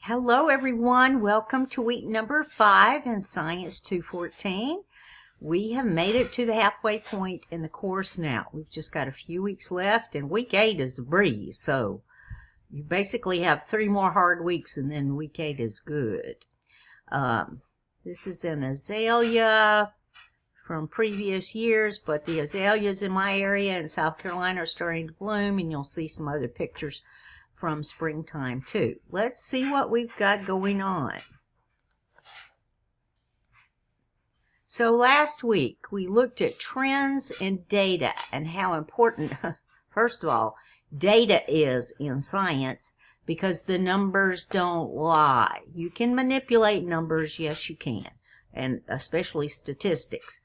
Hello everyone, welcome to week number 5 in Science 214. We have made it to the halfway point in the course now. We've just got a few weeks left and week 8 is a breeze, so you basically have 3 more hard weeks and then week 8 is good. This is an azalea from previous years, but the azaleas in my area in South Carolina are starting to bloom, and you'll see some other pictures from springtime too. Let's see what we've got going on. So last week we looked at trends in data and how important, first of all, data is in science because the numbers don't lie. You can manipulate numbers, yes you can, and especially statistics.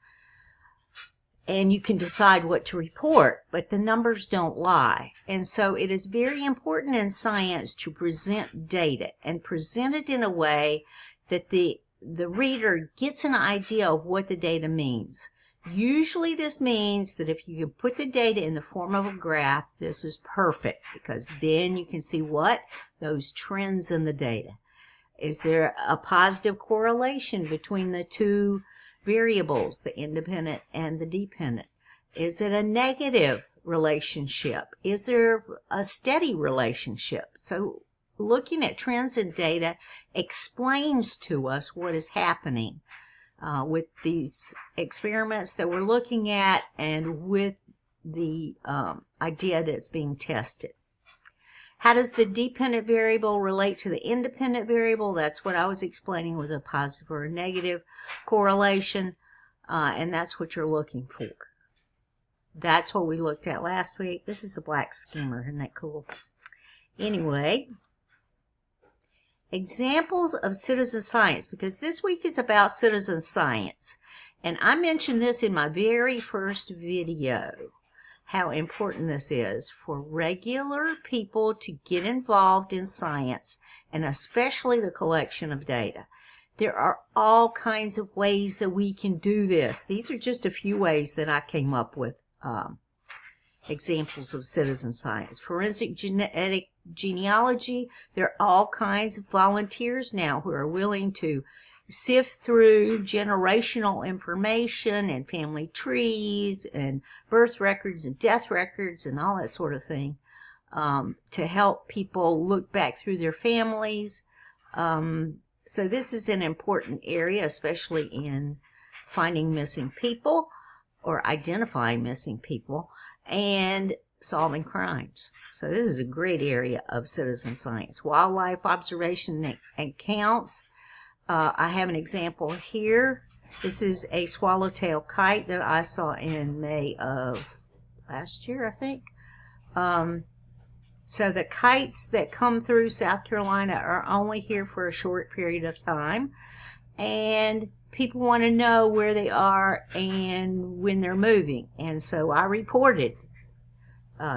And you can decide what to report, but the numbers don't lie. And so it is very important in science to present data and present it in a way that the reader gets an idea of what the data means. Usually this means that if you can put the data in the form of a graph, this is perfect, because then you can see what? Those trends in the data. Is there a positive correlation between the two variables, the independent and the dependent? Is it a negative relationship? Is there a steady relationship? So looking at trends in data explains to us what is happening with these experiments that we're looking at and with the idea that's being tested. How does the dependent variable relate to the independent variable? That's what I was explaining with a positive or a negative correlation, and that's what you're looking for. That's what we looked at last week. This is a black skimmer, isn't that cool? Anyway, examples of citizen science, because this week is about citizen science, and I mentioned this in my very first video, how important this is for regular people to get involved in science, and especially the collection of data. There are all kinds of ways that we can do this. These are just a few ways that I came up with examples of citizen science. Forensic genetic genealogy, there are all kinds of volunteers now who are willing to sift through generational information and family trees and birth records and death records and all that sort of thing to help people look back through their families. So this is an important area, especially in finding missing people or identifying missing people and solving crimes. So this is a great area of citizen science. Wildlife observation and counts. I have an example here. This is a swallowtail kite that I saw in May of last year, I think. So the kites that come through South Carolina are only here for a short period of time, and people want to know where they are and when they're moving. And so I reported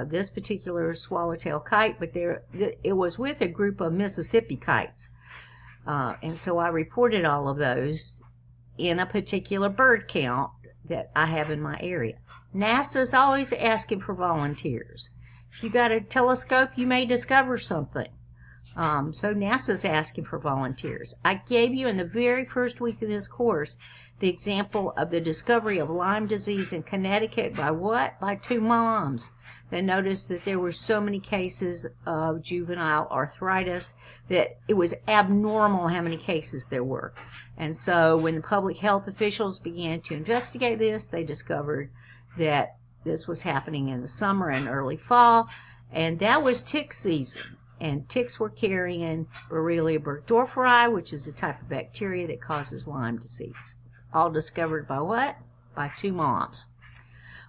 this particular swallowtail kite, but it was with a group of Mississippi kites. And so I reported all of those in a particular bird count that I have in my area. NASA's always asking for volunteers. If you got a telescope, you may discover something. So NASA's asking for volunteers. I gave you in the very first week of this course the example of the discovery of Lyme disease in Connecticut by what? By 2 moms that noticed that there were so many cases of juvenile arthritis that it was abnormal how many cases there were. And so when the public health officials began to investigate this, they discovered that this was happening in the summer and early fall, and that was tick season. And ticks were carrying Borrelia burgdorferi, which is a type of bacteria that causes Lyme disease. All discovered by what? By 2 moms.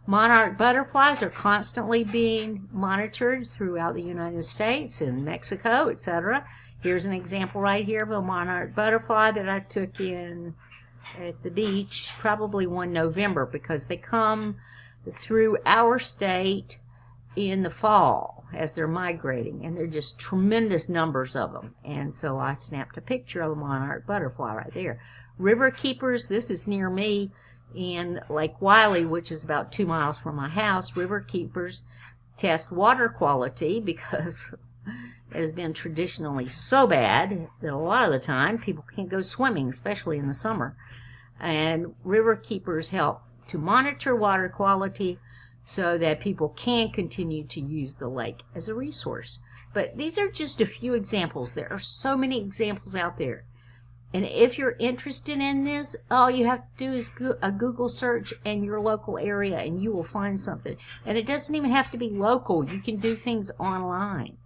Monarch butterflies are constantly being monitored throughout the United States and Mexico, etc. Here's an example right here of a monarch butterfly that I took in at the beach probably one November, because they come through our state in the fall as they're migrating, and they're just tremendous numbers of them. And so I snapped a picture of a monarch butterfly right there. River keepers, this is near me in Lake Wiley, which is about 2 miles from my house. River keepers test water quality because that has been traditionally so bad that a lot of the time people can't go swimming, especially in the summer. And river keepers help to monitor water quality so that people can continue to use the lake as a resource. But these are just a few examples. There are so many examples out there. And if you're interested in this, all you have to do is a Google search in your local area and you will find something. And it doesn't even have to be local. You can do things online.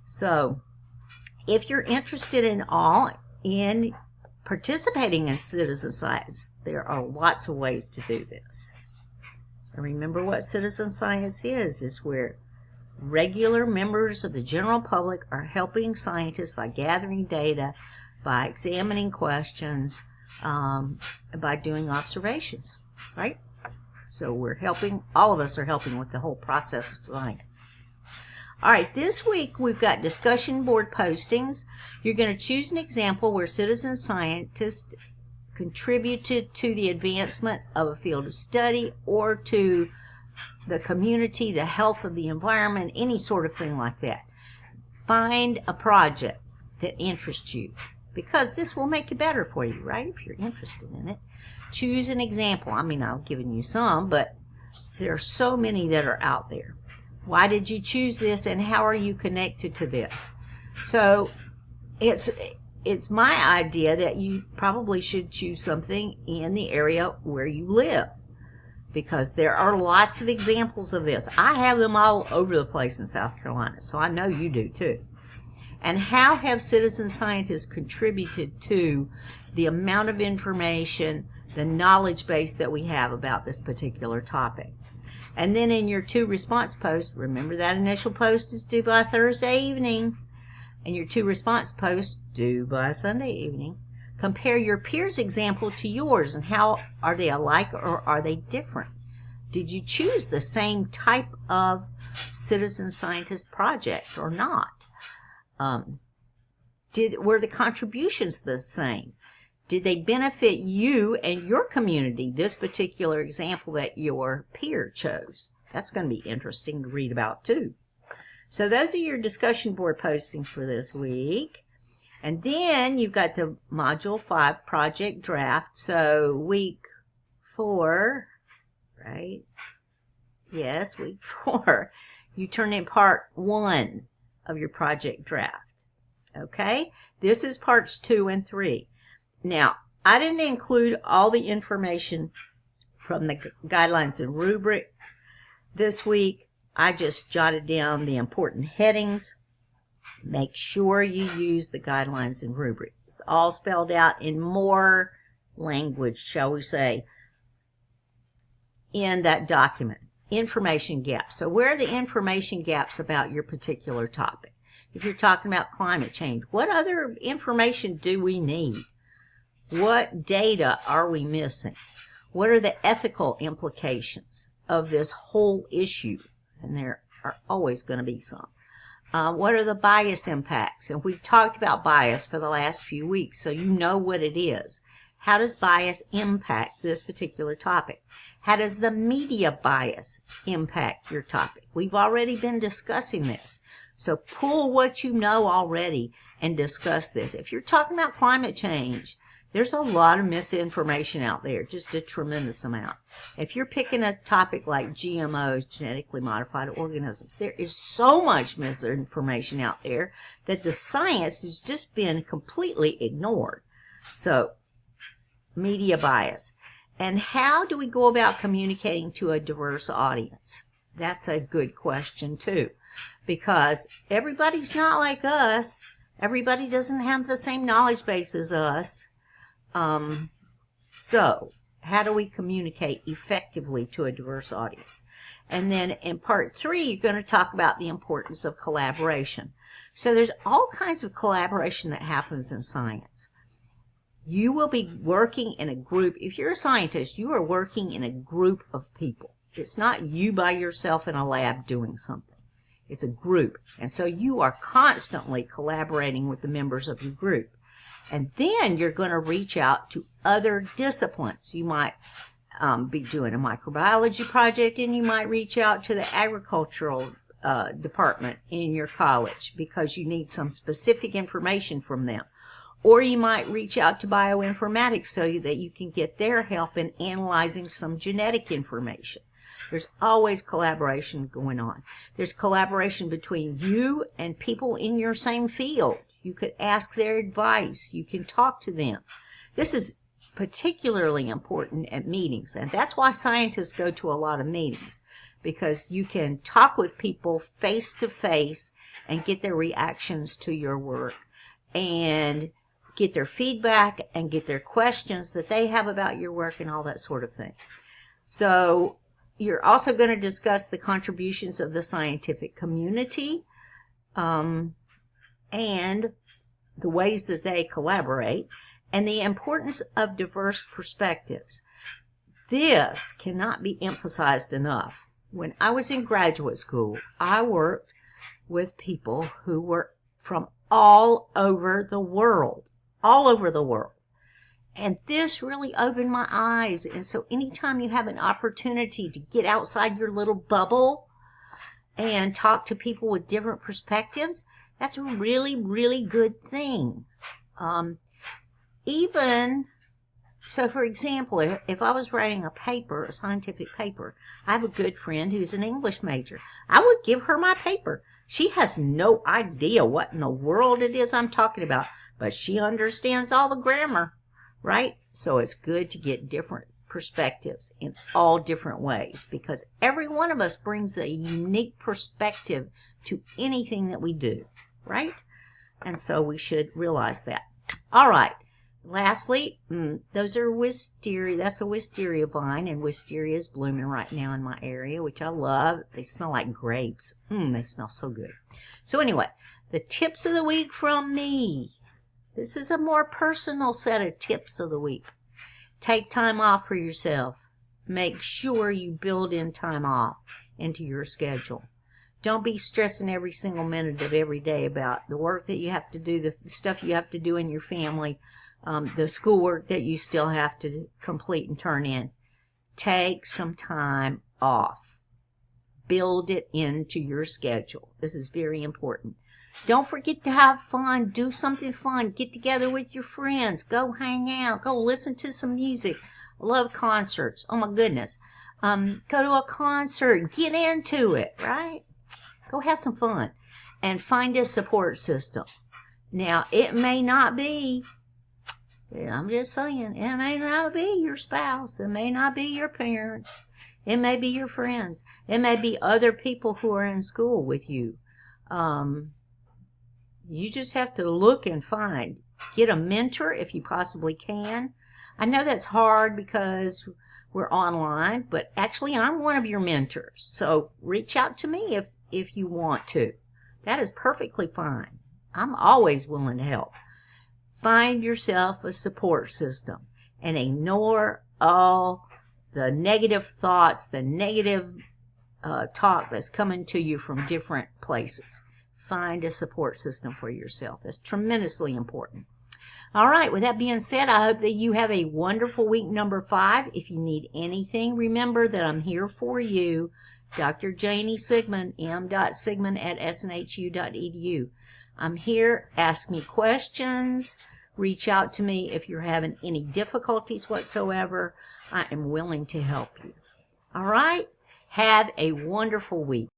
So if you're interested in participating in citizen science, there are lots of ways to do this. And remember what citizen science is where regular members of the general public are helping scientists by gathering data, by examining questions, by doing observations, right? So we're helping, all of us are helping with the whole process of science. All right, this week we've got discussion board postings. You're going to choose an example where citizen scientists contributed to the advancement of a field of study or to the community, the health of the environment, any sort of thing like that. Find a project that interests you, because this will make it better for you, right, if you're interested in it. Choose an example. I mean, I've given you some, but there are so many that are out there. Why did you choose this, and how are you connected to this? So it's my idea that you probably should choose something in the area where you live, because there are lots of examples of this. I have them all over the place in South Carolina, so I know you do too. And how have citizen scientists contributed to the amount of information, the knowledge base that we have about this particular topic? And then in your 2 response posts, remember that initial post is due by Thursday evening, and your 2 response posts due by Sunday evening. Compare your peers' example to yours, and how are they alike or are they different? Did you choose the same type of citizen scientist project or not? Were the contributions the same? Did they benefit you and your community, this particular example that your peer chose? That's going to be interesting to read about too. So those are your discussion board postings for this week. And then you've got the Module 5 project draft. So week 4, right? Yes, week 4. You turn in part 1 of your project draft. Okay? This is parts 2 and 3. Now, I didn't include all the information from the guidelines and rubric this week. I just jotted down the important headings. Make sure you use the guidelines and rubric. It's all spelled out in more language, shall we say, in that document. Information gaps. So where are the information gaps about your particular topic? If you're talking about climate change, what other information do we need? What data are we missing? What are the ethical implications of this whole issue? And there are always going to be some. What are the bias impacts? And we've talked about bias for the last few weeks, so you know what it is. How does bias impact this particular topic? How does the media bias impact your topic? We've already been discussing this. So pull what you know already and discuss this. If you're talking about climate change, there's a lot of misinformation out there, just a tremendous amount. If you're picking a topic like GMOs, genetically modified organisms, there is so much misinformation out there that the science has just been completely ignored. So, media bias. And how do we go about communicating to a diverse audience? That's a good question too, because everybody's not like us. Everybody doesn't have the same knowledge base as us. So how do we communicate effectively to a diverse audience? And then in part 3, you're going to talk about the importance of collaboration. So there's all kinds of collaboration that happens in science. You will be working in a group. If you're a scientist, you are working in a group of people. It's not you by yourself in a lab doing something. It's a group. And so you are constantly collaborating with the members of your group. And then you're going to reach out to other disciplines. You might be doing a microbiology project, and you might reach out to the agricultural department in your college because you need some specific information from them. Or you might reach out to bioinformatics so that you can get their help in analyzing some genetic information. There's always collaboration going on. There's collaboration between you and people in your same field. You could ask their advice. You can talk to them. This is particularly important at meetings, and that's why scientists go to a lot of meetings, because you can talk with people face to face and get their reactions to your work and get their feedback and get their questions that they have about your work and all that sort of thing. So you're also going to discuss the contributions of the scientific community and the ways that they collaborate and the importance of diverse perspectives. This cannot be emphasized enough. When I was in graduate school, I worked with people who were from all over the world. And this really opened my eyes. And so anytime you have an opportunity to get outside your little bubble and talk to people with different perspectives, that's a really, really good thing. So for example, if I was writing a paper, a scientific paper, I have a good friend who's an English major. I would give her my paper. She has no idea what in the world it is I'm talking about, but she understands all the grammar, right? So it's good to get different perspectives in all different ways, because every one of us brings a unique perspective to anything that we do, right? And so we should realize that. All right. Lastly, those are wisteria. That's a wisteria vine, and wisteria is blooming right now in my area, which I love. They smell like grapes. They smell so good. So anyway, the tips of the week from me. This is a more personal set of tips of the week. Take time off for yourself. Make sure you build in time off into your schedule. Don't be stressing every single minute of every day about the work that you have to do, the stuff you have to do in your family, the schoolwork that you still have to complete and turn in. Take some time off. Build it into your schedule. This is very important. Don't forget to have fun. Do something fun. Get together with your friends. Go hang out. Go listen to some music. I love concerts. Oh my goodness. Go to a concert. Get into it, right? Go have some fun. And find a support system. Now, it may not be, I'm just saying, it may not be your spouse. It may not be your parents. It may be your friends. It may be other people who are in school with you. You just have to look and find. Get a mentor if you possibly can. I know that's hard because we're online, but actually I'm one of your mentors. So reach out to me if you want to. That is perfectly fine. I'm always willing to help. Find yourself a support system and ignore all the negative thoughts, the negative talk that's coming to you from different places. Find a support system for yourself. That's tremendously important. All right, with that being said, I hope that you have a wonderful week number 5. If you need anything, remember that I'm here for you. Dr. Janie Sigmon, m.sigmon@snhu.edu. I'm here. Ask me questions. Reach out to me if you're having any difficulties whatsoever. I am willing to help you. All right? Have a wonderful week.